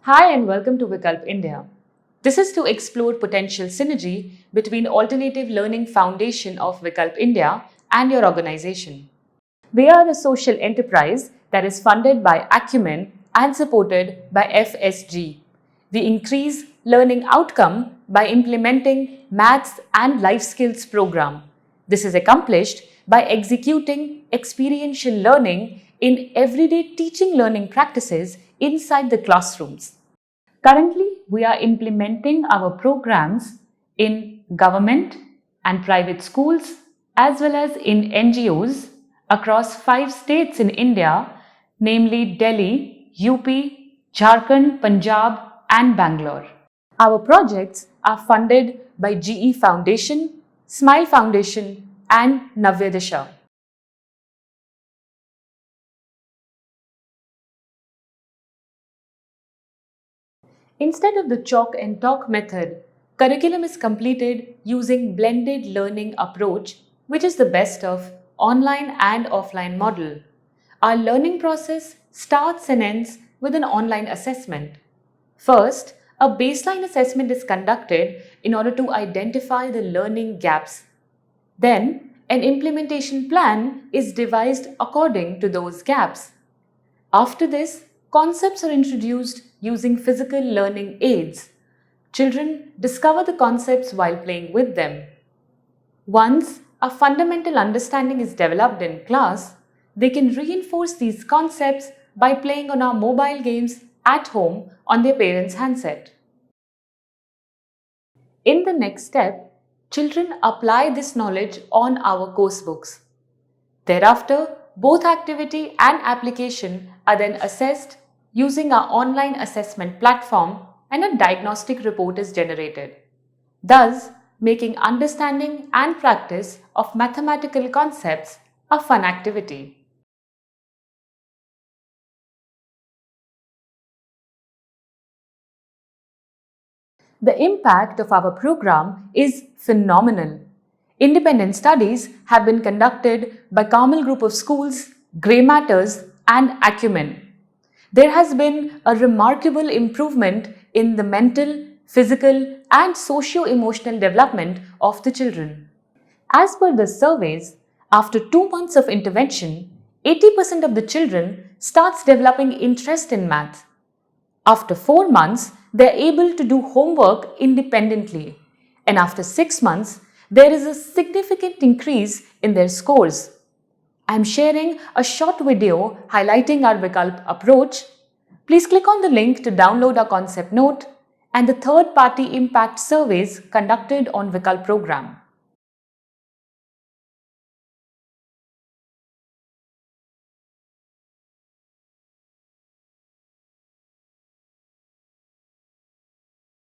Hi and welcome to Vikalp India. This is to explore potential synergy between Alternative Learning Foundation of Vikalp India and your organization. We are a social enterprise that is funded by Acumen and supported by FSG. We increase learning outcome by implementing maths and life skills program. This is accomplished by executing experiential learning in everyday teaching learning practices inside the classrooms. Currently, we are implementing our programs in government and private schools as well as in NGOs across 5 states in India, namely Delhi, UP, Jharkhand, Punjab, and Bangalore. Our projects are funded by GE Foundation, Smile Foundation, and Navya Disha. Instead of the chalk and talk method, curriculum is completed using blended learning approach, which is the best of online and offline model. Our learning process starts and ends with an online assessment. First, a baseline assessment is conducted in order to identify the learning gaps. Then, an implementation plan is devised according to those gaps. After this, concepts are introduced using physical learning aids. Children discover the concepts while playing with them. Once a fundamental understanding is developed in class, they can reinforce these concepts by playing on our mobile games at home on their parents' handset. In the next step, children apply this knowledge on our coursebooks. Thereafter, both activity and application are then assessed using our online assessment platform and a diagnostic report is generated, thus making understanding and practice of mathematical concepts a fun activity. The impact of our program is phenomenal. Independent studies have been conducted by Carmel Group of Schools, Grey Matters, and Acumen. There has been a remarkable improvement in the mental, physical, and socio-emotional development of the children. As per the surveys, after 2 months of intervention, 80% of the children starts developing interest in math. After 4 months, they are able to do homework independently. And after 6 months, there is a significant increase in their scores. I am sharing a short video highlighting our Vikalp approach. Please click on the link to download our concept note and the third-party impact surveys conducted on Vikalp program.